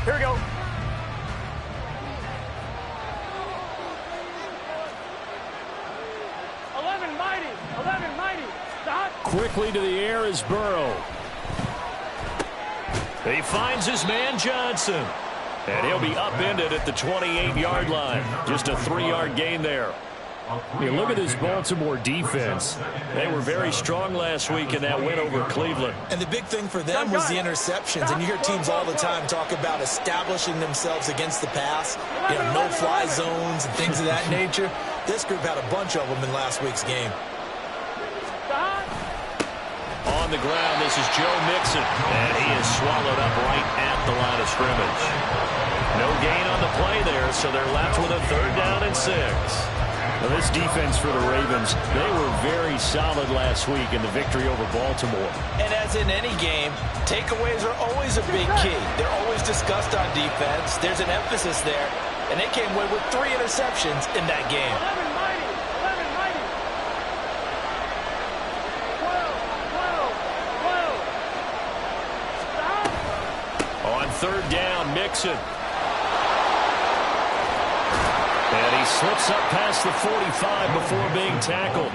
Here we go. Quickly to the air is Burrow. He finds his man Johnson. And he'll be upended at the 28-yard line. Just a 3-yard gain there. You look at this Baltimore defense. They were very strong last week in that win over Cleveland. And the big thing for them was the interceptions. And you hear teams all the time talk about establishing themselves against the pass. You know, no-fly zones and things of that nature. This group had a bunch of them in last week's game. On the ground, this is Joe Mixon. And he is swallowed up right at the line of scrimmage. No gain on the play there, so they're left with a 3rd down and 6. Well, this defense for the Ravens, they were very solid last week in the victory over Baltimore. And as in any game, takeaways are always a big key. They're always discussed on defense. There's an emphasis there. And they came away with 3 interceptions in that game. On 3rd down, Mixon. And he slips up past the 45 before being tackled.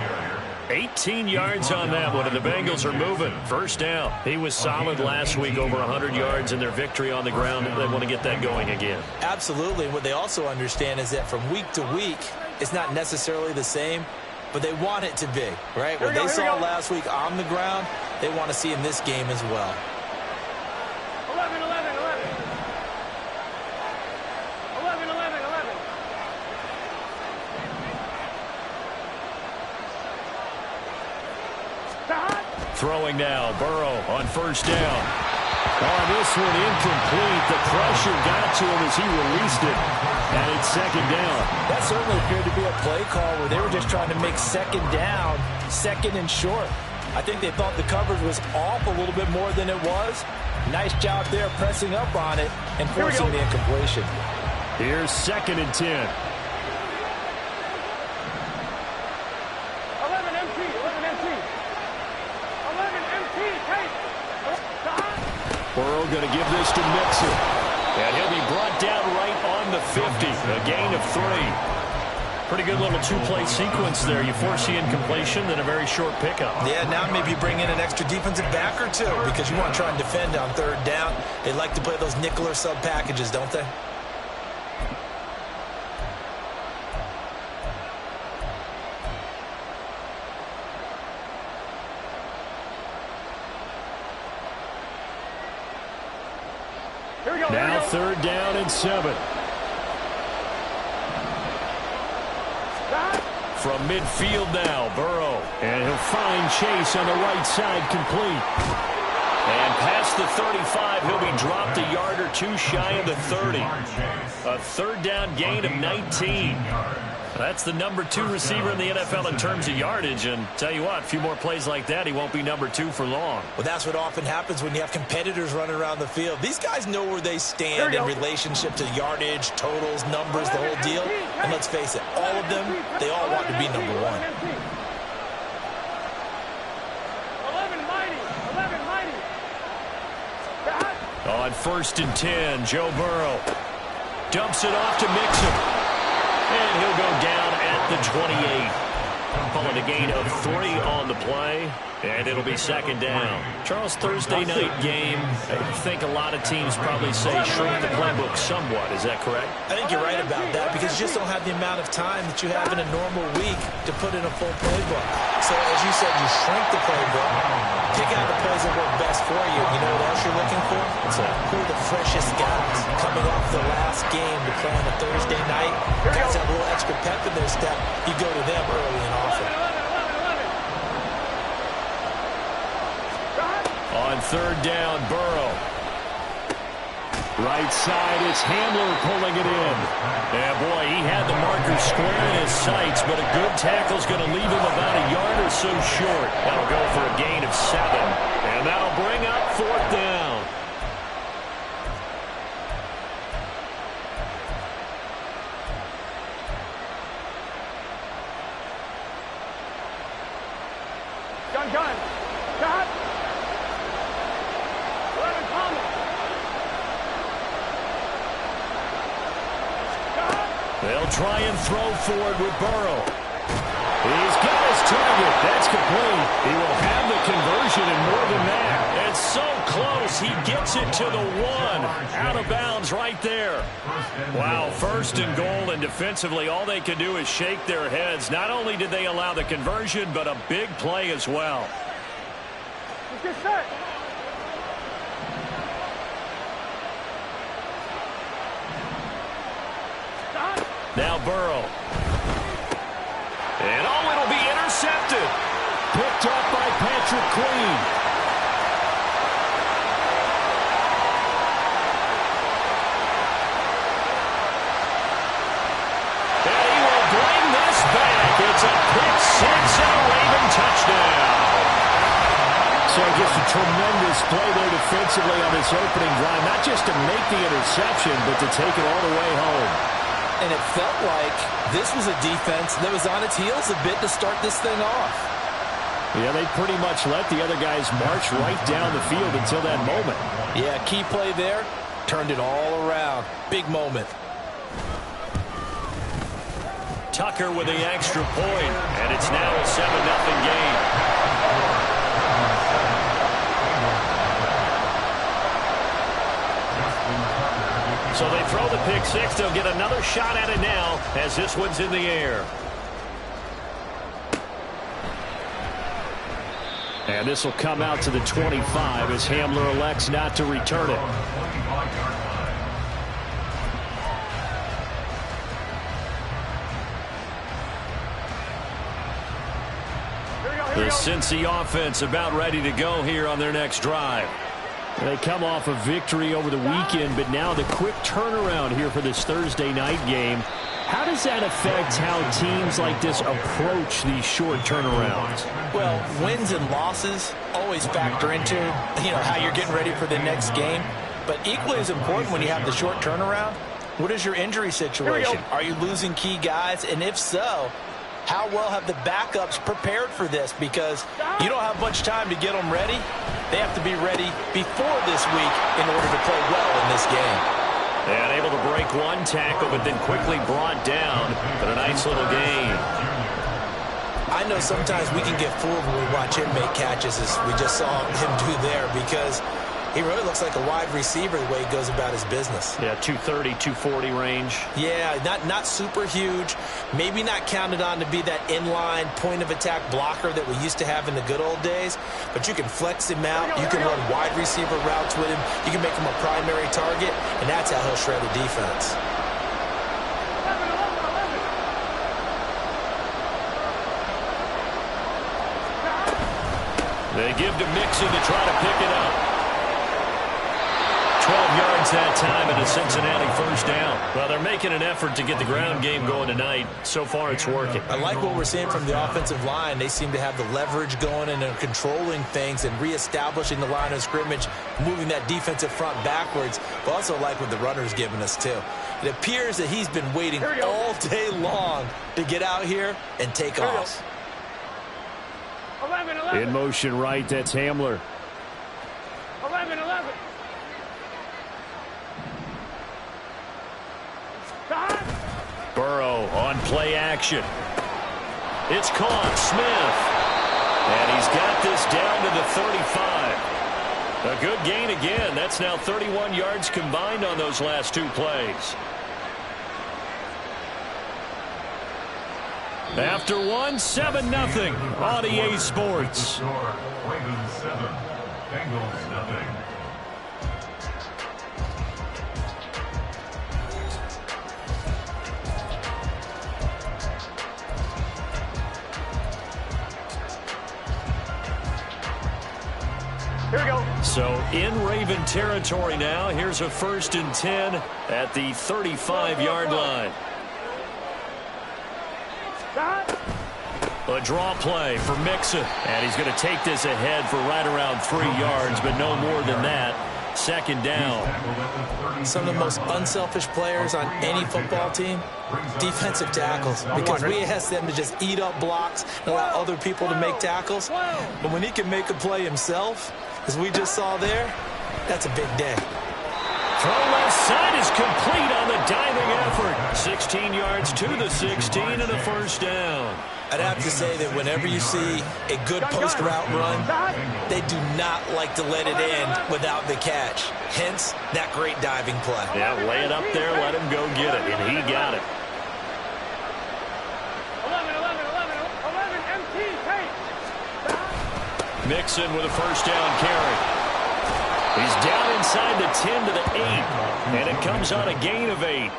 18 yards on that one, and the Bengals are moving. 1st down. He was solid last week, over 100 yards in their victory on the ground. They want to get that going again. Absolutely. What they also understand is that from week to week, it's not necessarily the same, but they want it to be, right? What they saw last week on the ground, they want to see in this game as well. 11, 11, 11. 11, 11, 11. Throwing now, Burrow on 1st down. On this one, incomplete. The pressure got to him as he released it. And it's 2nd down. That certainly appeared to be a play call where they were just trying to make 2nd down, 2nd and short. I think they thought the coverage was off a little bit more than it was. Nice job there pressing up on it and forcing the incompletion. Here's 2nd and 10. 11 MT, 11 MT. 11 MT, take. Burrow going to give this to Mixon. And he'll be brought down right on the 50. A gain of 3. Pretty good little 2-play sequence there. You force the incompletion, then a very short pickup. Yeah, now maybe bring in an extra defensive back or 2 because you want to try and defend on 3rd down. They like to play those nickel or sub packages, don't they? Now 3rd down and 7. From midfield now, Burrow. And he'll find Chase on the right side, complete. And past the 35, he'll be dropped a yard or 2 shy of the 30. A 3rd down gain of 19. That's the number 2 receiver in the NFL in terms of yardage. And tell you what, a few more plays like that, he won't be number 2 for long. Well, that's what often happens when you have competitors running around the field. These guys know where they stand in relationship to yardage, totals, numbers, the whole deal. And let's face it, all of them, they all want to be number 1. 11 mighty, 11 mighty. On 1st and 10, Joe Burrow dumps it off to Mixon. And he'll go down at the 28. Calling a gain of 3 on the play. And it'll be 2nd down. Charles, Thursday night game, I think a lot of teams probably say shrink the playbook somewhat. Is that correct? I think you're right about that because you just don't have the amount of time that you have in a normal week to put in a full playbook. So, as you said, you shrink the playbook, pick out the plays that work best for you. You know what else you're looking for? Who are the freshest guys coming off the last game to play on a Thursday night? Guys have a little extra pep in their step. You go to them early and often. On 3rd down, Burrow. Right side, it's Hamler pulling it in. Yeah, boy, he had the marker square in his sights, but a good tackle's going to leave him about a yard or so short. That'll go for a gain of 7, and that'll bring up 4th down. Gun. Got. 11 Palmer. They'll try and throw for it with Burrow. He's got his target. That's complete. He will have the conversion and more than that. It's so close. He gets it to the 1. Out of bounds right there. Wow, 1st and goal, and defensively all they can do is shake their heads. Not only did they allow the conversion, but a big play as well. Let's get set. Now Burrow. And it'll be intercepted. Picked up by Patrick Queen. And he will bring this back. It's a pick 6 and a Raven touchdown. So just a tremendous play there defensively on this opening drive. Not just to make the interception, but to take it all the way home. And it felt like this was a defense that was on its heels a bit to start this thing off. Yeah, they pretty much let the other guys march right down the field until that moment. Yeah, key play there. Turned it all around. Big moment. Tucker with the extra point, and it's now a 7-0 game. So they throw the pick 6. They'll get another shot at it now as this one's in the air. And this will come out to the 25 as Hamler elects not to return it. The Cincy offense about ready to go here on their next drive. They come off a victory over the weekend, but now the quick turnaround here for this Thursday night game. How does that affect how teams like this approach these short turnarounds? Well, wins and losses always factor into, how you're getting ready for the next game. But equally as important when you have the short turnaround, what is your injury situation? Are you losing key guys? And if so, how well have the backups prepared for this? Because you don't have much time to get them ready. They have to be ready before this week in order to play well in this game. And able to break one tackle, but then quickly brought down. But a nice little gain. I know sometimes we can get fooled when we watch him make catches, as we just saw him do there, because he really looks like a wide receiver the way he goes about his business. Yeah, 230, 240 range. Yeah, not super huge. Maybe not counted on to be that inline point-of-attack blocker that we used to have in the good old days. But you can flex him out. You can run wide receiver routes with him. You can make him a primary target, and that's how he'll shred the defense. They give to Mixon to try to pick it up. 12 yards that time and a Cincinnati first down. Well, they're making an effort to get the ground game going tonight. So far, it's working. I like what we're seeing from the offensive line. They seem to have the leverage going and they're controlling things and reestablishing the line of scrimmage, moving that defensive front backwards. But also like what the runner's giving us, too. It appears that he's been waiting all day long to get out here and take off. 11. In motion right, that's Hamler. 11. Burrow on play action. It's caught. Smith. And he's got this down to the 35. A good gain again. That's now 31 yards combined on those last two plays. After one, 7-0 on EA Sports. Ravens 7, Bengals nothing. Here we go. So in Raven territory now. Here's a 1st and 10 at the 35-yard line. A draw play for Mixon. And he's going to take this ahead for right around 3 yards, but no more than that. 2nd down. Some of the most unselfish players on any football team, defensive tackles, because we ask them to just eat up blocks and allow other people to make tackles. But when he can make a play himself, as we just saw there, that's a big day. Throw left side is complete on the diving effort. 16 yards to the 16 and a first down. I'd have to say that whenever you see a good post route run, they do not like to let it end without the catch. Hence, that great diving play. Yeah, lay it up there, let him go get it, and he got it. 11, MT, take. Mixon with a first down carry. He's down inside the 10 to the 8, and it comes on a gain of 8.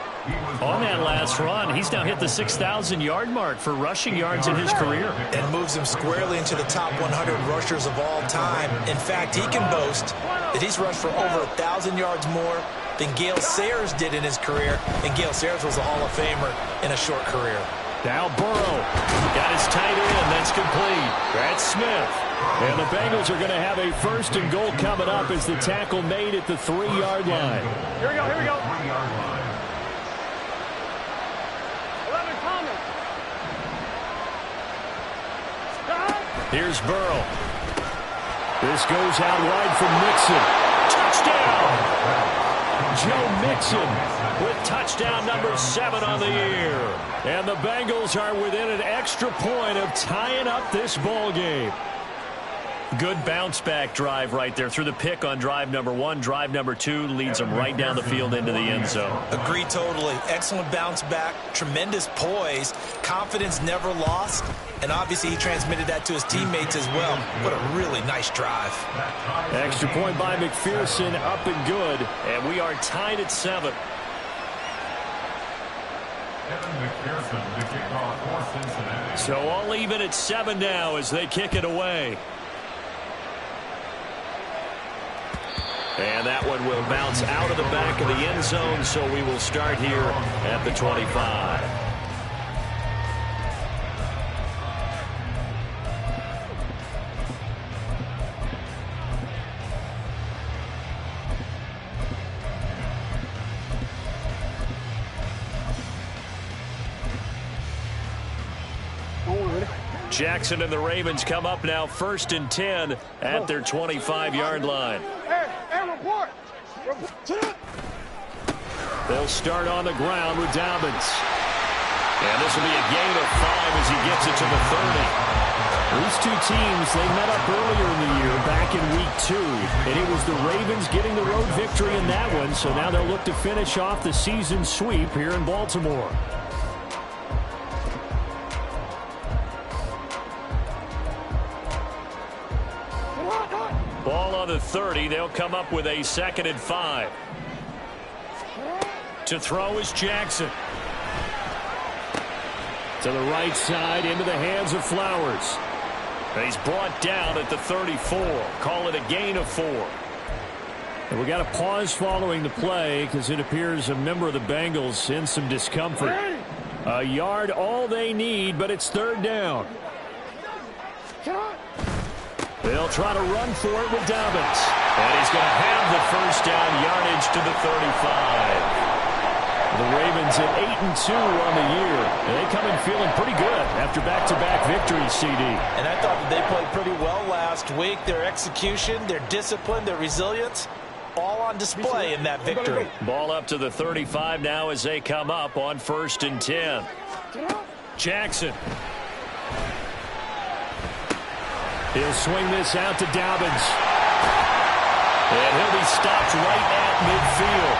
On that last run, he's now hit the 6,000-yard mark for rushing yards in his career. And moves him squarely into the top 100 rushers of all time. In fact, he can boast that he's rushed for over 1,000 yards more than Gale Sayers did in his career. And Gale Sayers was a Hall of Famer in a short career. Now Burrow got his tight end. That's complete. That's Smith. And the Bengals are going to have a first and goal coming up as the tackle made at the 3-yard line. Here we go, here we go. 11, Thomas. Here's Burrow. This goes out wide for Mixon. Touchdown! Joe Mixon with touchdown number 7 on the year. And the Bengals are within an extra point of tying up this ball game. Good bounce-back drive right there. Through the pick on drive number 1. Drive number 2 leads them right down the field into the end zone. Agree totally. Excellent bounce back. Tremendous poise. Confidence never lost. And obviously he transmitted that to his teammates as well. What a really nice drive. Extra point by McPherson, up and good. And we are tied at 7. Kevin McPherson to kick off for Cincinnati. So all even at 7 now as they kick it away. And that one will bounce out of the back of the end zone, so we will start here at the 25. Jackson and the Ravens come up now 1st and 10 at their 25-yard line. Hey, report. They'll start on the ground with Dobbins. And this will be a gain of 5 as he gets it to the 30. These two teams, they met up earlier in the year back in week 2. And it was the Ravens getting the road victory in that one. So now they'll look to finish off the season sweep here in Baltimore. Ball on the 30. They'll come up with a 2nd and 5. To throw is Jackson. To the right side, into the hands of Flowers. And he's brought down at the 34. Call it a gain of 4. And we got a pause following the play because it appears a member of the Bengals in some discomfort. A yard all they need, but it's 3rd down. They'll try to run for it with Dobbins. And he's going to have the first down, yardage to the 35. The Ravens at 8-2 on the year. And they come in feeling pretty good after back-to-back victories, CD. And I thought that they played pretty well last week. Their execution, their discipline, their resilience, all on display in that victory. Ball up to the 35 now as they come up on 1st and 10. Jackson. He'll swing this out to Dobbins. And he'll be stopped right at midfield.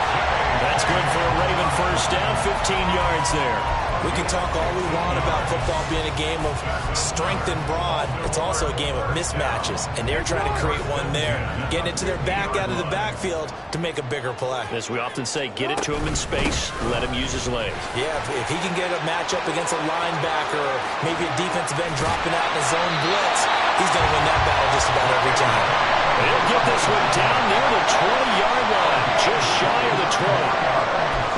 That's good for a Raven first down, 15 yards there. We can talk all we want about football being a game of strength and brawn. It's also a game of mismatches, and they're trying to create one there. Getting it to their back out of the backfield to make a bigger play. As we often say, get it to him in space, let him use his legs. Yeah, if he can get a matchup against a linebacker or maybe a defensive end dropping out in a zone blitz, he's going to win that battle just about every time. He'll get this one down near the 20-yard line, just shy of the 20.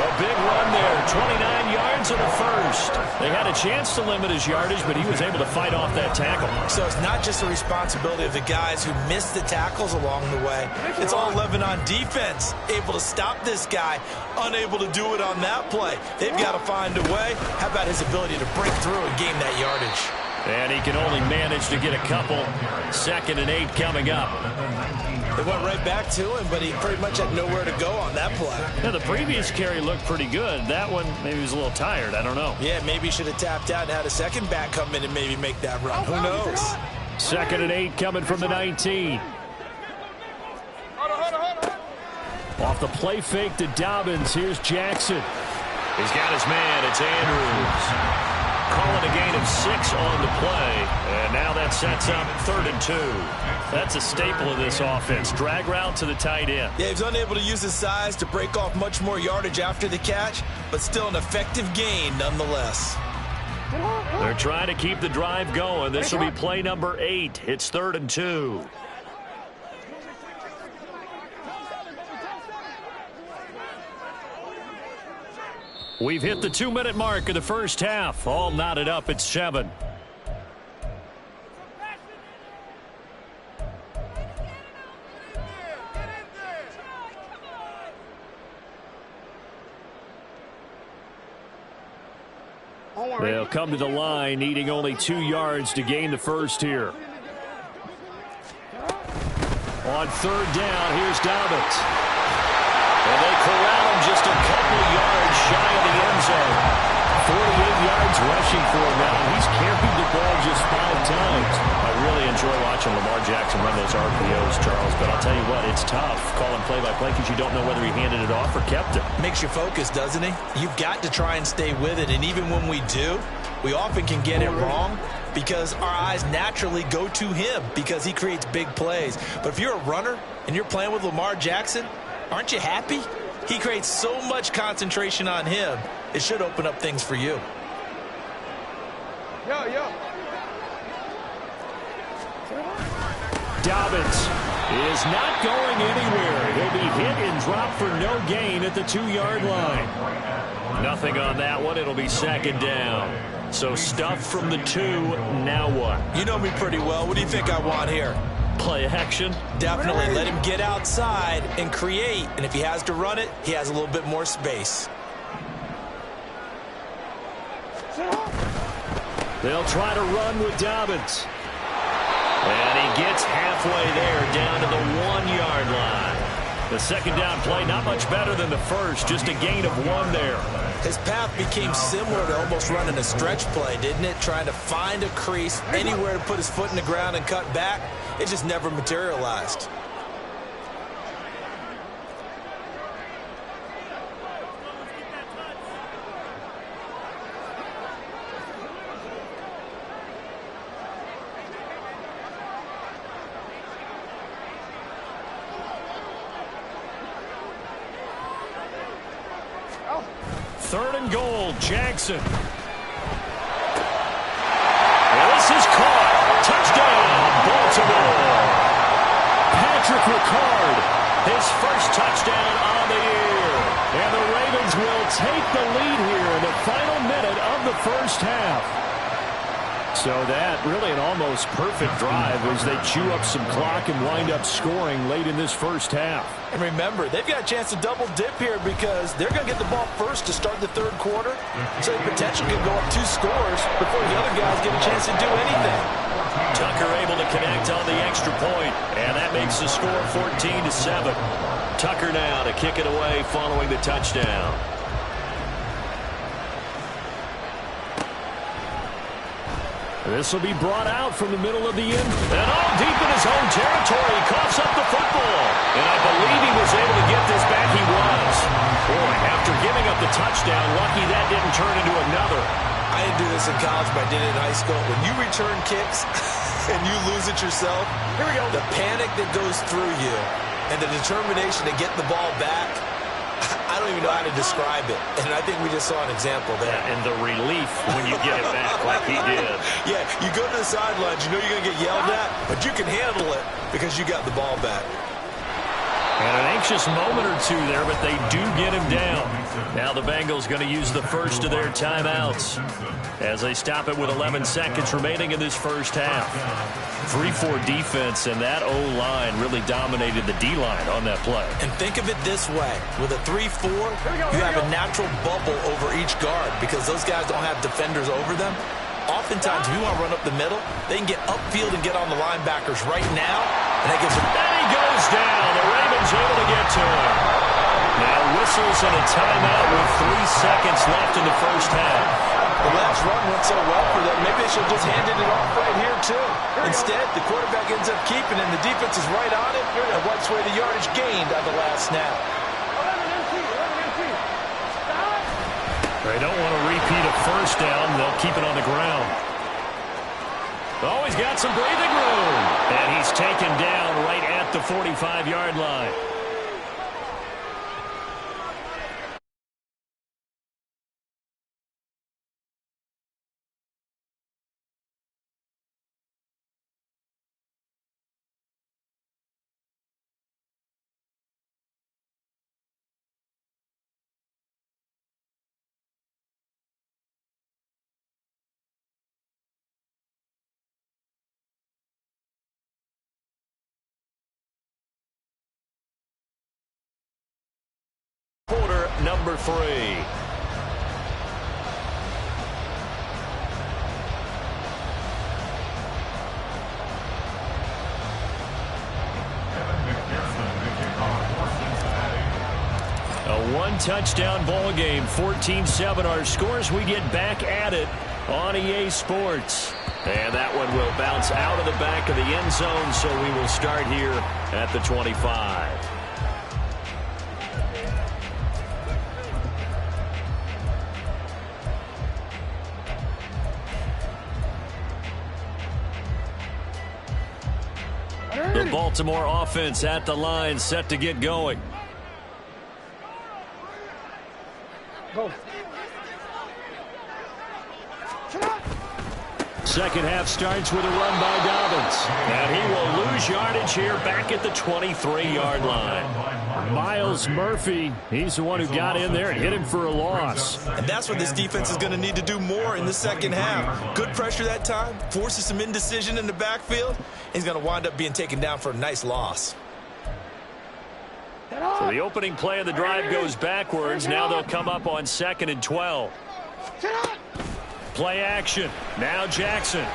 A big run there, 29 yards and a first. They had a chance to limit his yardage, but he was able to fight off that tackle. So it's not just the responsibility of the guys who missed the tackles along the way. It's all 11 on defense, able to stop this guy, unable to do it on that play. They've got to find a way. How about his ability to break through and gain that yardage? And he can only manage to get a couple. 2nd and 8 coming up. They went right back to him, but he pretty much had nowhere to go on that play. Yeah, the previous carry looked pretty good. That one, maybe he was a little tired. I don't know. Yeah, maybe he should have tapped out and had a second back come in and maybe make that run. Who knows? 2nd and 8 coming from the 19. Off the play fake to Dobbins. Here's Jackson. He's got his man. It's Andrews. Calling a gain of 6 on the play. And now that sets up 3rd and 2. That's a staple of this offense. Drag route to the tight end. Yeah, he's unable to use his size to break off much more yardage after the catch, but still an effective gain nonetheless. They're trying to keep the drive going. This will be play number 8. It's 3rd and 2. We've hit the 2-minute mark of the first half. All knotted up at 7. They'll come to the line, needing only 2 yards to gain the first here. On 3rd down, here's Dobbins. And they corral him just a couple yards shy of the end zone. 48 yards rushing for him now. He's carried the ball just 5 times. I really enjoy watching Lamar Jackson run those RPOs, Charles, but I'll tell you what, it's tough calling play-by-play because you don't know whether he handed it off or kept it. Makes you focus, doesn't he? You've got to try and stay with it, and even when we do, we often can get it wrong because our eyes naturally go to him because he creates big plays. But if you're a runner and you're playing with Lamar Jackson, aren't you happy? He creates so much concentration on him, it should open up things for you. Yo. Dobbins is not going anywhere. He'll be hit and dropped for no gain at the 2-yard line. Nothing on that one. It'll be 2nd down. So stuff from the 2. Now what? You know me pretty well. What do you think I want here? Play action. Definitely. Let him get outside and create. And if he has to run it, he has a little bit more space. They'll try to run with Dobbins. And he gets halfway there down to the 1-yard line. The 2nd down play, not much better than the first, just a gain of 1 there. His path became similar to almost running a stretch play, didn't it? Trying to find a crease, anywhere to put his foot in the ground and cut back. It just never materialized. Third and goal, Jackson. This is caught. Touchdown, Baltimore. Patrick Ricard, his first touchdown on the year. And the Ravens will take the lead here in the final minute of the first half. So that really an almost perfect drive as they chew up some clock and wind up scoring late in this first half. And remember, they've got a chance to double dip here because they're going to get the ball first to start the 3rd quarter. So they potentially could go up 2 scores before the other guys get a chance to do anything. Tucker able to connect on the extra point, and that makes the score 14-7. Tucker now to kick it away following the touchdown. This will be brought out from the middle of the end. And all deep in his own territory. He coughs up the football. And I believe he was able to get this back. He was. Boy, after giving up the touchdown, lucky that didn't turn into another. I didn't do this in college, but I did it in high school. When you return kicks and you lose it yourself, here we go. The panic that goes through you and the determination to get the ball back, I don't even know how to describe it. And I think we just saw an example there. And the relief when you get it back like he did. Yeah, you go to the sidelines, you know you're going to get yelled at, but you can handle it because you got the ball back. And an anxious moment or two there, but they do get him down. Now the Bengals going to use the first of their timeouts as they stop it with 11 seconds remaining in this first half. 3-4 defense, and that O-line really dominated the D-line on that play. And think of it this way. With a 3-4, you have a natural bubble over each guard because those guys don't have defenders over them. Oftentimes, if you want to run up the middle, they can get upfield and get on the linebackers right now, and that gives them... And he goes down. The Ravens able to get to him. Now whistles and a timeout with 3 seconds left in the first half. The last run went so well for them, maybe they should have just handed it off right here, too. Instead, the quarterback ends up keeping it, and the defense is right on it, and wipes away the yardage gained on the last snap. 11 empty. Stop. They don't want to repeat a first down. They'll keep it on the ground. Oh, he's got some breathing room. And he's taken down right at the 45-yard line. Quarter number 3. A one-touchdown ball game, 14-7 our scores. We get back at it on EA Sports. And that one will bounce out of the back of the end zone, so we will start here at the 25. The Baltimore offense at the line, set to get going. Go. Second half starts with a run by Dobbins. And he will lose yardage here back at the 23-yard line. Myles Murphy, he's the one who got in there and hit him for a loss. And that's what this defense is going to need to do more in the second half. Good pressure that time, forces some indecision in the backfield. He's going to wind up being taken down for a nice loss. So the opening play of the drive goes backwards. Now they'll come up on 2nd and 12. Play action. Now Jackson. In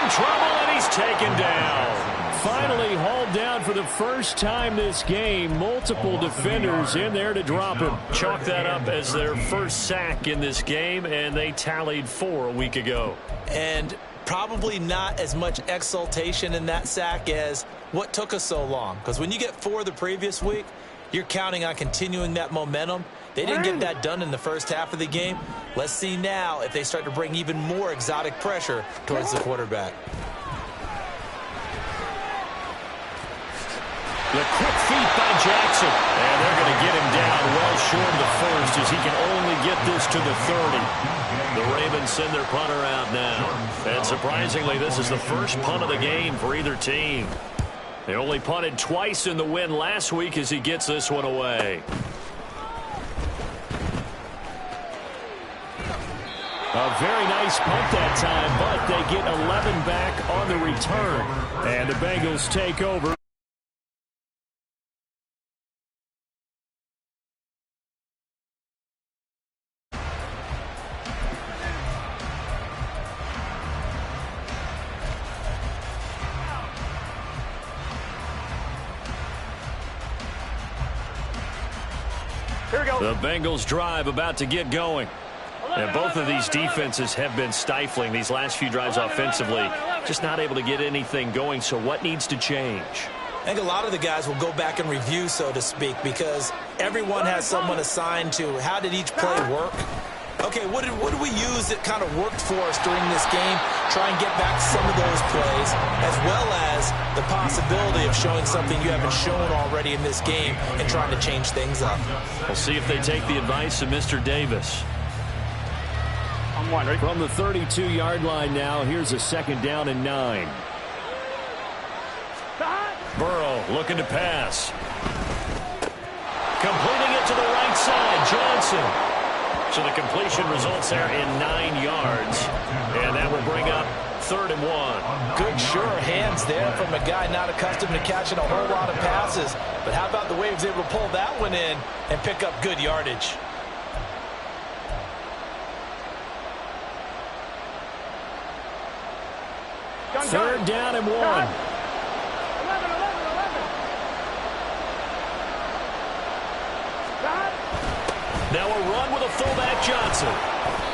trouble, and he's taken down. Finally hauled down for the first time this game. Multiple defenders in there to drop him. Chalk that up as their first sack in this game, and they tallied 4 a week ago. And probably not as much exultation in that sack as what took us so long. Because when you get 4 the previous week, you're counting on continuing that momentum. They didn't get that done in the first half of the game. Let's see now if they start to bring even more exotic pressure towards the quarterback. The quick feet by Jackson. And they're going to get him down well short of the first as he can only get this to the 30. The Ravens send their punter out now. And surprisingly, this is the first punt of the game for either team. They only punted twice in the win last week as he gets this one away. A very nice punt that time, but they get 11 back on the return. And the Bengals take over. The Bengals drive about to get going. And both of these defenses have been stifling these last few drives offensively. Just not able to get anything going. So what needs to change? I think a lot of the guys will go back and review, so to speak, because everyone has someone assigned to how did each play work. Okay, what did we use that kind of worked for us during this game? Try and get back some of those plays, as well as the possibility of showing something you haven't shown already in this game and trying to change things up. We'll see if they take the advice of Mr. Davis. From the 32-yard line now, here's a 2nd down and 9. Burrow looking to pass. Completing it to the right side, Johnson. So the completion results there in 9 yards. And that will bring up 3rd and 1. Good, sure hands there from a guy not accustomed to catching a whole lot of passes. But how about the way he was able to pull that one in and pick up good yardage? Third down and 1. 11. Now a run with a fullback Johnson.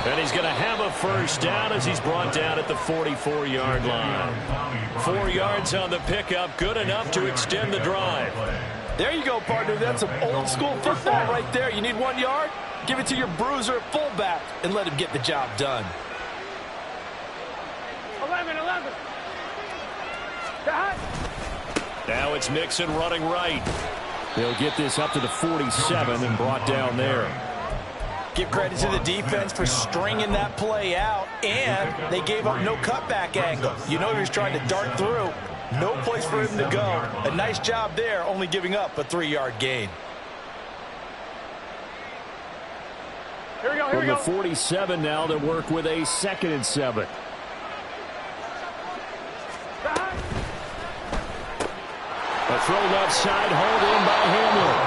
And he's going to have a first down as he's brought down at the 44-yard line. 4 yards on the pickup, good enough to extend the drive. There you go, partner. That's some old-school football right there. You need 1 yard? Give it to your bruiser at fullback and let him get the job done. 11. Now it's Mixon running right. They'll get this up to the 47 and brought down there. Give credit to the defense for stringing that play out, and they gave up no cutback angle. You know he was trying to dart through. No place for him to go. A nice job there, only giving up a 3-yard gain. Here we go. From the 47 now, they work with a 2nd and 7. A throw left side, hauled in by Hamlin.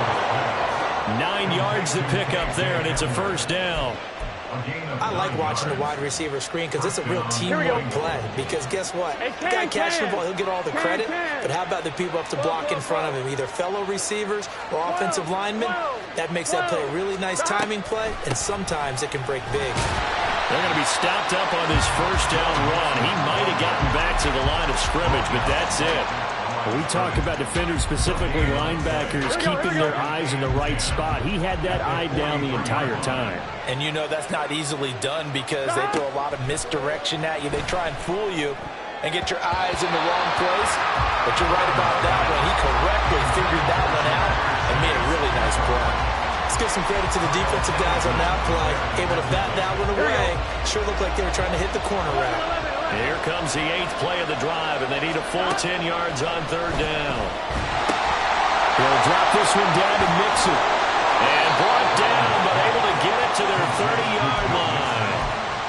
9 yards to pick up there, and it's a first down. I like watching the wide receiver screen because it's a real teamwork play. Because guess what? The guy catching the ball, he'll get all the credit. But how about the people up to block in front of him, either fellow receivers or offensive linemen? That makes that play a really nice timing play, and sometimes it can break big. They're going to be stopped up on this first down run. He might have gotten back to the line of scrimmage, but that's it. We talk about defenders, specifically linebackers, keeping their eyes in the right spot. He had that eye down the entire time. And you know that's not easily done because they throw a lot of misdirection at you. They try and fool you and get your eyes in the wrong place. But you're right about that one. He correctly figured that one out and made a really nice play. Let's give some credit to the defensive guys on that play. Able to bat that one away. Sure looked like they were trying to hit the corner route. Here comes the 8th play of the drive, and they need a full 10 yards on third down. They'll drop this one down to Mixon. And brought down, but able to get it to their 30-yard line.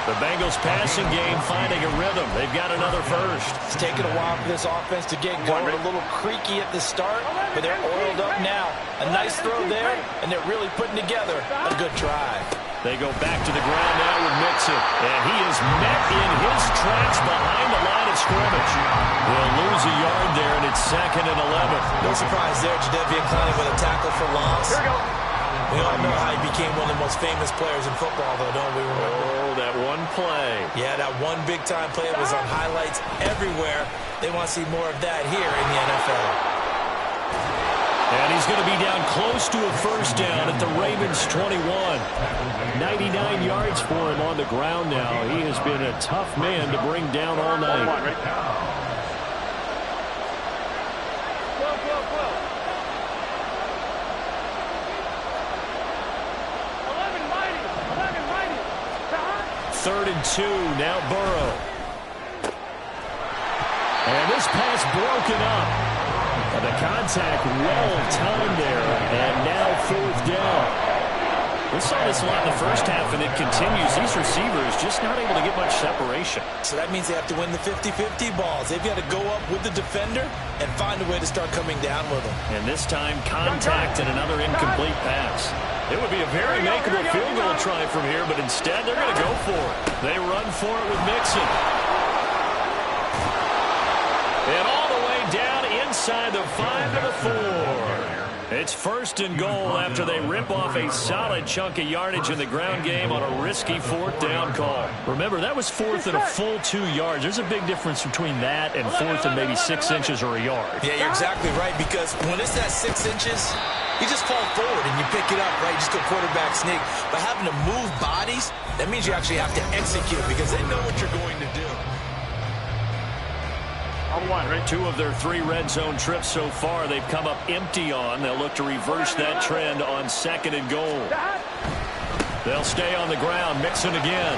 The Bengals passing game finding a rhythm. They've got another first. It's taken a while for this offense to get going. A little creaky at the start, but they're oiled up now. A nice throw there, and they're really putting together a good drive. They go back to the ground now with Mixon. And he is met in his tracks behind the line of scrimmage. They'll lose a yard there, and it's 2nd and 11. No surprise there, Jadeveon Clowney with a tackle for loss. Here we go. We all know how he became one of the most famous players in football, though, don't we remember? Oh, that one play. Yeah, that one big-time play was on highlights everywhere. They want to see more of that here in the NFL. And he's going to be down close to a first down at the Ravens 21. 99 yards for him on the ground now. He has been a tough man to bring down all night. Third and 2, now Burrow. And this pass broken up. The contact well-timed there, and now 4th down. We saw this a lot in the first half, and it continues. These receivers just not able to get much separation. So that means they have to win the 50-50 balls. They've got to go up with the defender and find a way to start coming down with them. And this time, contact and another incomplete pass. It would be a very makeable field goal try from here, but instead they're going to go for it. They run for it with Mixon. And all the way down inside the 5 to the 4. It's 1st and goal after they rip off a solid chunk of yardage in the ground game on a risky 4th down call. Remember, that was 4th and a full 2 yards. There's a big difference between that and 4th and maybe 6 inches or a yard. Yeah, you're exactly right, because when it's that 6 inches, you just fall forward and you pick it up, right? You just go quarterback sneak. But having to move bodies, that means you actually have to execute because they know what you're going to do. 2 of their 3 red zone trips so far they've come up empty on. They'll look to reverse that trend on 2nd and goal. They'll stay on the ground. Mixon again.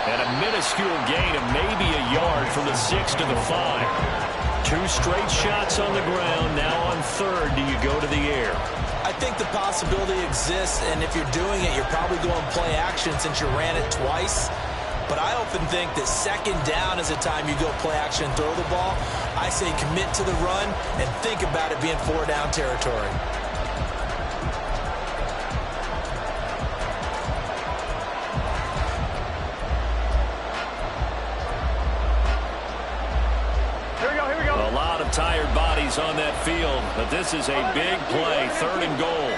And a minuscule gain of maybe a yard from the 6 to the 5. 2 straight shots on the ground. Now on 3rd, do you go to the air? I think the possibility exists, and if you're doing it, you're probably going play action since you ran it twice. But I often think that 2nd down is the time you go play action and throw the ball. I say commit to the run and think about it being 4 down territory. tired bodies on that field, but this is a big play, 3rd and goal.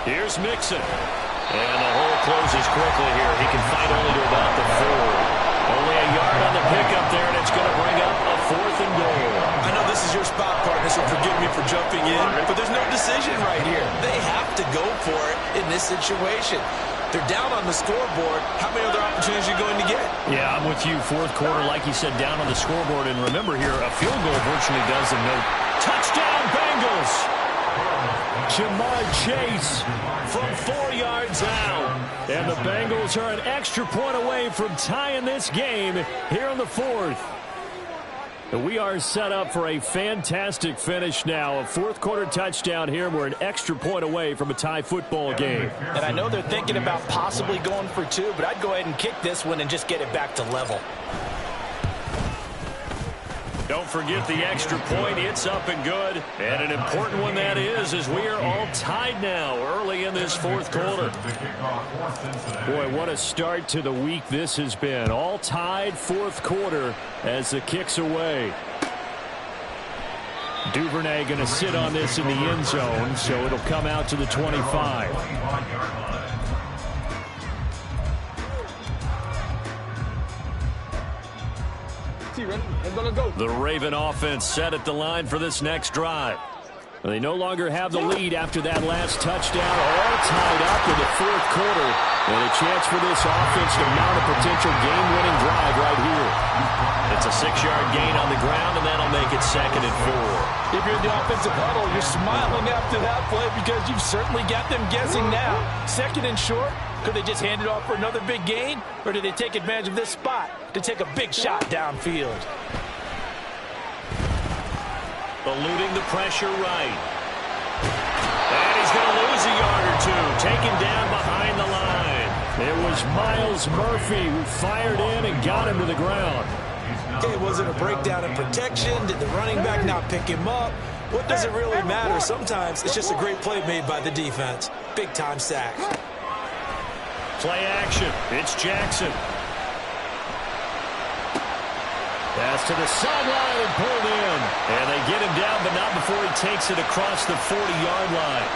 Here's Mixon. And the hole closes quickly here. He can fight only to about the 4. Only a yard on the pickup there, and it's going to bring up a 4th and goal. I know this is your spot, partner, so forgive me for jumping in, but there's no decision right here. They have to go for it in this situation. They're down on the scoreboard. How many other opportunities are you going to get? Yeah, I'm with you. 4th quarter, like you said, down on the scoreboard. And remember here, a field goal virtually does them no. Touchdown, Bengals! Jamar Chase from 4 yards out. And the Bengals are an extra point away from tying this game here in the 4th. We are set up for a fantastic finish now. A 4th quarter touchdown here. We're an extra point away from a tie football game. And I know they're thinking about possibly going for 2, but I'd go ahead and kick this one and just get it back to level. Don't forget the extra point. It's up and good. And an important one that is, as we are all tied now early in this 4th quarter. Boy, what a start to the week this has been. All tied 4th quarter as the kick's away. Duvernay going to sit on this in the end zone, so it'll come out to the 25. The Raven offense set at the line for this next drive. They no longer have the lead after that last touchdown, all tied up in the 4th quarter. And a chance for this offense to mount a potential game-winning drive right here. It's a 6-yard gain on the ground, and that'll make it 2nd and 4. If you're in the offensive huddle, you're smiling after that play because you've certainly got them guessing now. 2nd and short. Could they just hand it off for another big gain? Or do they take advantage of this spot to take a big shot downfield? Eluding the pressure right. And he's going to lose a yard or 2. Taken down behind the line. It was Myles Murphy who fired in and got him to the ground. Okay, was it a breakdown in protection? Did the running back not pick him up? What does it really matter? Sometimes it's just a great play made by the defense. Big-time sack. Play action. It's Jackson. Pass to the sideline and pulled in. And they get him down, but not before he takes it across the 40-yard line.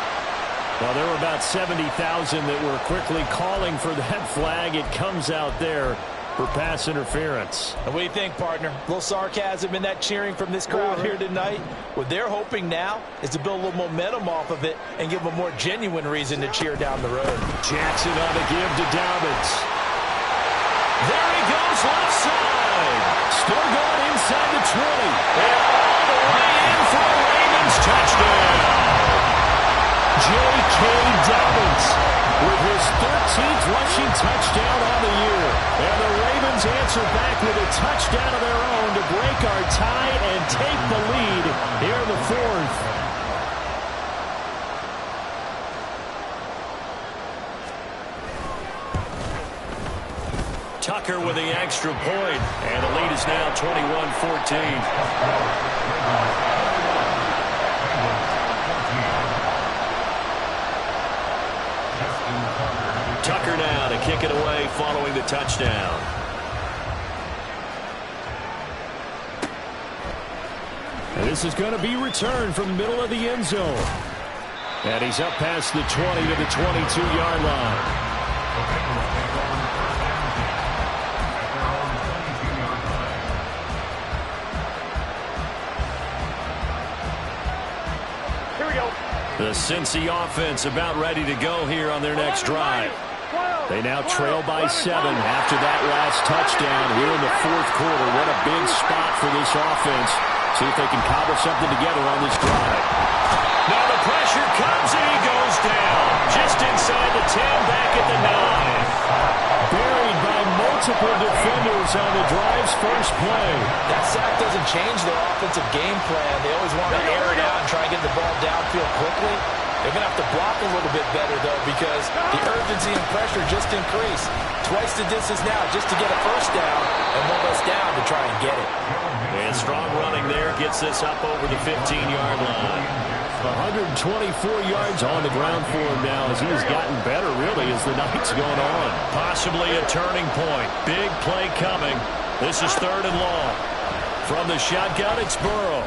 Well, there were about 70,000 that were quickly calling for that flag. It comes out there for pass interference. And what do you think, partner? A little sarcasm in that cheering from this crowd here tonight. What they're hoping now is to build a little momentum off of it and give them a more genuine reason to cheer down the road. Jackson on the give to Dobbins. There he goes left side. Still going inside the 20. And all the way in for the Ravens touchdown. J.K. Dobbins with his 13th rushing touchdown on the year. And the Ravens answer back with a touchdown of their own to break our tie and take the lead here in the 4th. Tucker with the extra point, and the lead is now 21-14. Tucker now to kick it away following the touchdown. And this is going to be returned from the middle of the end zone. And he's up past the 20 to the 22-yard line. The Cincy offense about ready to go here on their next drive. They now trail by 7 after that last touchdown here in the 4th quarter. What a big spot for this offense. See if they can cobble something together on this drive. Now the pressure comes and he goes down. Just inside the 10, back at the 9. Buried by multiple defenders on the drive's first play. That sack doesn't change their offensive game plan. They always want to air it out and try and get the ball downfield quickly. They're going to have to block a little bit better, though, because the urgency and pressure just increased. Twice the distance now just to get a first down, and one less down to try and get it. And strong running there gets this up over the 15-yard line. 124 yards on the ground for him now as he has gotten better, really, as the night's going on. Possibly a turning point. Big play coming. This is 3rd and long. From the shotgun, it's Burrow.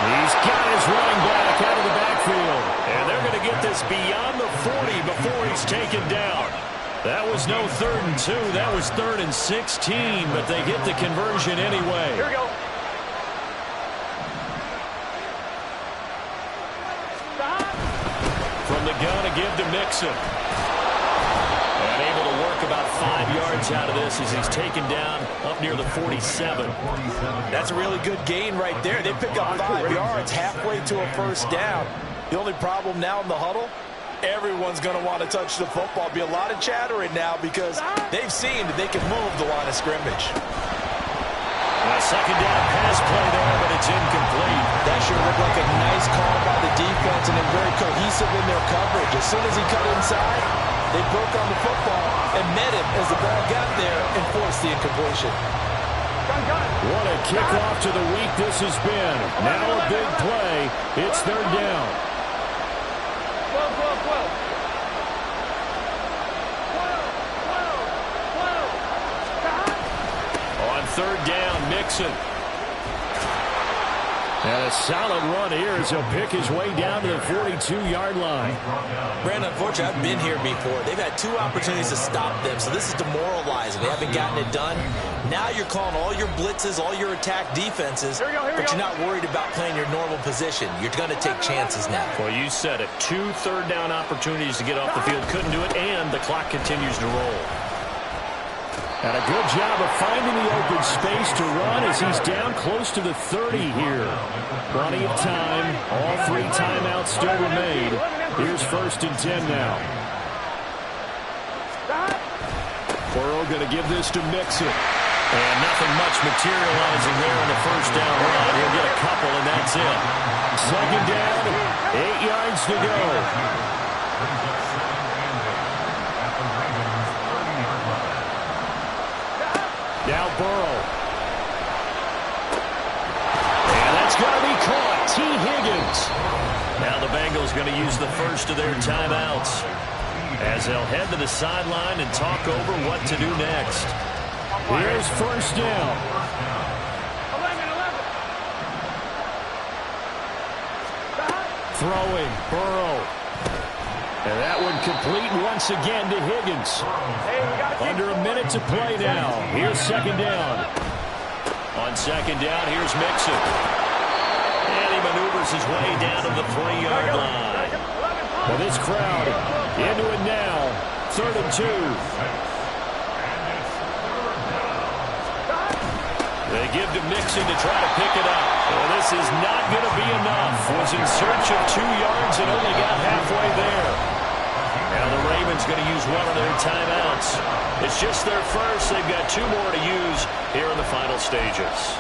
He's got his running back out of the backfield. And they're going to get this beyond the 40 before he's taken down. That was no 3rd and 2. That was 3rd and 16, but they get the conversion anyway. Here we go. From the gun, a give to Mixon. And able to work about 5 yards out of this as he's taken down up near the 47. That's a really good gain right there. They pick up 5 yards halfway to a first down. The only problem now in the huddle, everyone's going to want to touch the football. Be a lot of chattering now because they've seen that they can move the line of scrimmage. A second down pass play there, but it's incomplete. That sure looked like a nice call by the defense and then very cohesive in their coverage. As soon as he cut inside, they broke on the football and met him as the ball got there and forced the incompletion. What a kickoff to the week this has been. Now a big play. It's 3rd down. 12. On 3rd down, Mixon. And a solid run here as he'll pick his way down to the 42-yard line. Brandon, unfortunately, I've been here before. They've had 2 opportunities to stop them, so this is demoralizing. They haven't gotten it done. Now you're calling all your blitzes, all your attack defenses, but you're not worried about playing your normal position. You're going to take chances now. Well, you said it. 2 third-down opportunities to get off the field. Couldn't do it, and the clock continues to roll. And a good job of finding the open space to run as he's down close to the 30 here. Plenty of time. All 3 timeouts still remain. Here's 1st and 10 now. Burrow going to give this to Mixon. And nothing much materializing there in the first down run. He'll get a couple, and that's it. 2nd down, 8 yards to go. Now Burrow. And that's going to be caught. T. Higgins. Now the Bengals going to use the first of their timeouts as they'll head to the sideline and talk over what to do next. Here's 1st down. 11. Throwing. Burrow. And that one complete once again to Higgins. Under a minute to play now. Here's 2nd down. On 2nd down, here's Mixon. And he maneuvers his way down to the 3-yard line. Well, this crowd into it now. 3rd and 2. They give to Mixon to try to pick it up. Well, this is not going to be enough. Was in search of 2 yards and only got halfway there. Now the Ravens going to use one of their timeouts. It's just their first. They've got 2 more to use here in the final stages.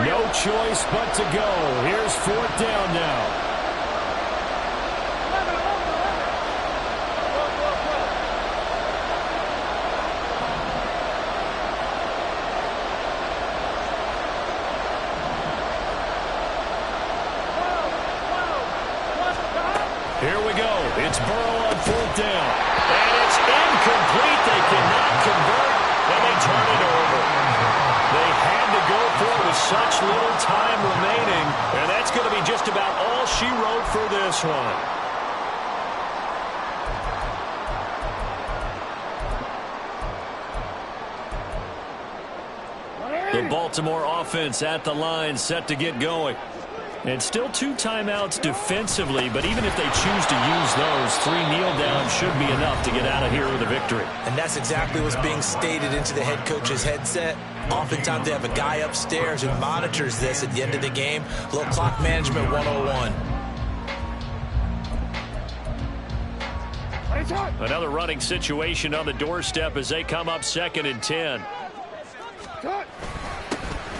No choice but to go. Here's 4th down now. Here we go. It's Burrow on 4th down. And it's incomplete. They cannot convert, and they turn it over. They had to go for it with such little time remaining, and that's going to be just about all she wrote for this one. The Baltimore offense at the line set to get going. And still 2 timeouts defensively, but even if they choose to use those, 3 kneel downs should be enough to get out of here with a victory. And that's exactly what's being stated into the head coach's headset. Oftentimes they have a guy upstairs who monitors this at the end of the game. A little clock management 101. Another running situation on the doorstep as they come up 2nd and 10.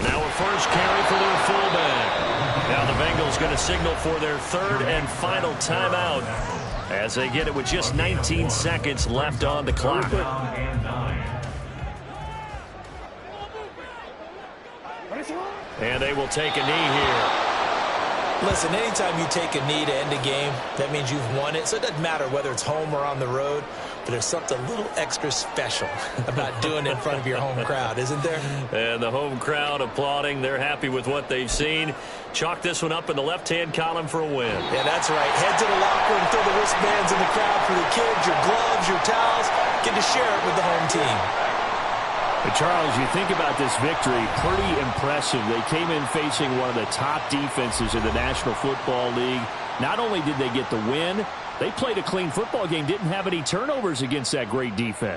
Now a first carry for their fullback. Now the Bengals going to signal for their 3rd and final timeout as they get it with just 19 seconds left on the clock. And they will take a knee here. Listen, anytime you take a knee to end a game, that means you've won it. So it doesn't matter whether it's home or on the road, but there's something a little extra special about doing it in front of your home crowd, isn't there? And the home crowd applauding. They're happy with what they've seen. Chalk this one up in the left-hand column for a win. Yeah, that's right. Head to the locker and throw the wristbands in the crowd for the kids, your gloves, your towels. Get to share it with the home team. But Charles, you think about this victory, pretty impressive. They came in facing one of the top defenses in the National Football League. Not only did they get the win, they played a clean football game, didn't have any turnovers against that great defense.